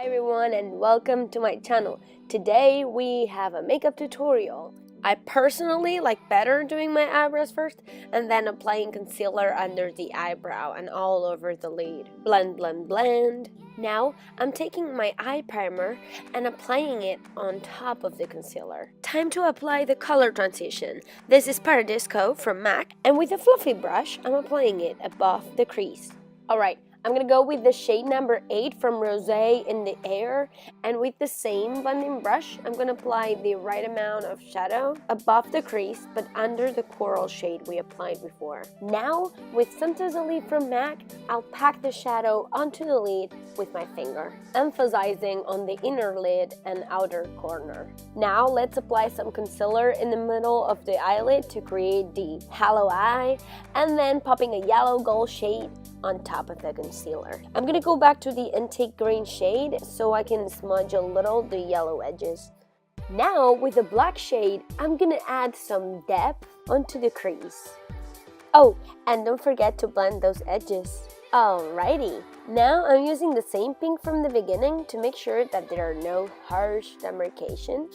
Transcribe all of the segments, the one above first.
Hi everyone and welcome to my channel. Today we have a makeup tutorial. I personally like better doing my eyebrows first and then applying concealer under the eyebrow and all over the lid. Blend, blend, blend. Now I'm taking my eye primer and applying it on top of the concealer. Time to apply the color transition. This is Paradisco from MAC, and with a fluffy brush I'm applying it above the crease. Alright. I'm going to go with the shade number 8 from Rosé in the Air, and with the same blending brush, I'm going to apply the right amount of shadow above the crease but under the coral shade we applied before. Now, with Santos Elite from MAC, I'll pack the shadow onto the lid with my finger, emphasizing on the inner lid and outer corner. Now, let's apply some concealer in the middle of the eyelid to create the hollow eye, and then popping a yellow gold shade on top of the concealer. I'm gonna go back to the Intake Green shade so I can smudge a little the yellow edges. Now with the black shade, I'm gonna add some depth onto the crease. Oh, and don't forget to blend those edges. Alrighty, now I'm using the same pink from the beginning to make sure that there are no harsh demarcations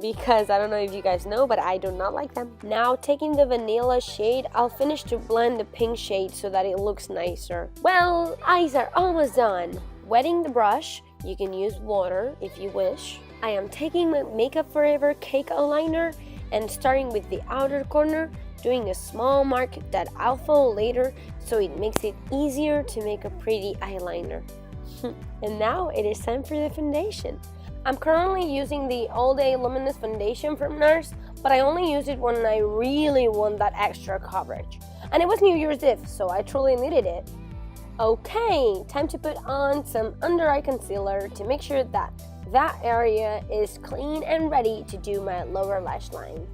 because I don't know if you guys know, but I do not like them. Now taking the vanilla shade, I'll finish to blend the pink shade so that it looks nicer. Well, eyes are almost done. Wetting the brush, you can use water if you wish. I am taking my Makeup Forever cake eyeliner and starting with the outer corner, doing a small mark that I'll fold later so it makes it easier to make a pretty eyeliner. And now it is time for the foundation. I'm currently using the All Day Luminous Foundation from NARS, but I only use it when I really want that extra coverage. And it was New Year's Eve, so I truly needed it. Okay, time to put on some under eye concealer to make sure that that area is clean and ready to do my lower lash line.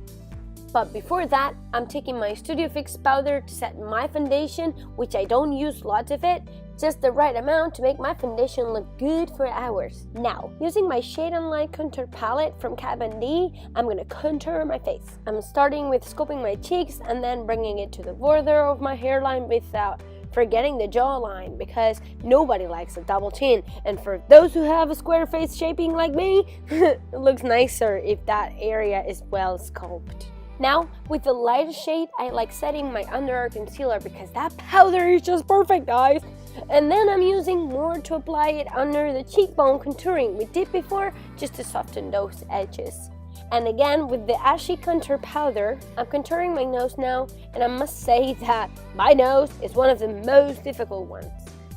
But before that, I'm taking my Studio Fix powder to set my foundation, which I don't use lots of it, just the right amount to make my foundation look good for hours. Now, using my Shade and Light contour palette from Kat Von D, I'm gonna contour my face. I'm starting with sculpting my cheeks and then bringing it to the border of my hairline without forgetting the jawline, because nobody likes a double chin, and for those who have a square face shaping like me, it looks nicer if that area is well sculpted. Now, with the lighter shade, I like setting my under eye concealer because that powder is just perfect, guys. And then I'm using more to apply it under the cheekbone contouring we did before, just to soften those edges. And again, with the Ashy Contour Powder, I'm contouring my nose now, and I must say that my nose is one of the most difficult ones.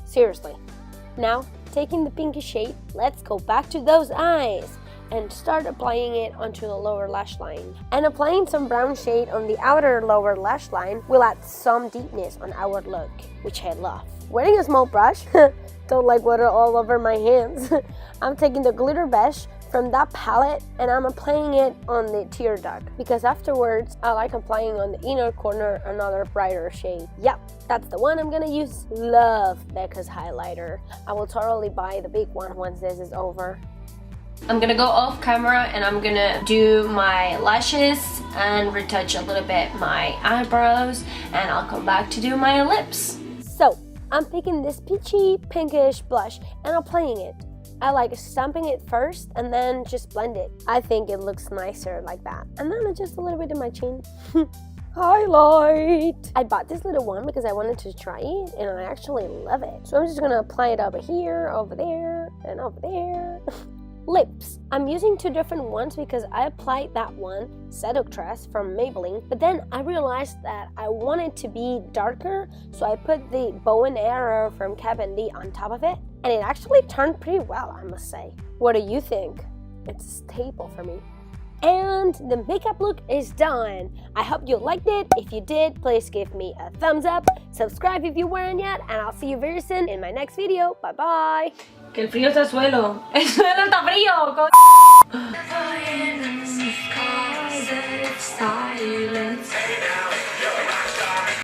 Seriously. Now, taking the pinky shade, let's go back to those eyes and start applying it onto the lower lash line. And applying some brown shade on the outer lower lash line will add some deepness on our look, which I love. Wearing a small brush, don't like water all over my hands, I'm taking the glitter beige from that palette and I'm applying it on the tear duct, because afterwards I like applying on the inner corner another brighter shade. Yep, that's the one I'm gonna use. Love Becca's highlighter. I will totally buy the big one once this is over. I'm gonna go off camera and I'm gonna do my lashes and retouch a little bit my eyebrows, and I'll come back to do my lips. So, I'm picking this peachy pinkish blush and applying it. I like stamping it first and then just blend it. I think it looks nicer like that. And then just a little bit of my chin. Highlight! I bought this little one because I wanted to try it and I actually love it. So I'm just gonna apply it over here, over there, and over there. Lips. I'm using two different ones because I applied that one, Seductress from Maybelline, but then I realized that I wanted to be darker, so I put the Bow and Arrow from Kat Von D on top of it, and it actually turned pretty well, I must say. What do you think? It's a staple for me. And the makeup look is done. I hope you liked it. If you did, please give me a thumbs up, subscribe if you weren't yet, and I'll see you very soon in my next video. Bye bye. Que el frío está al suelo. El suelo está frío. Silence.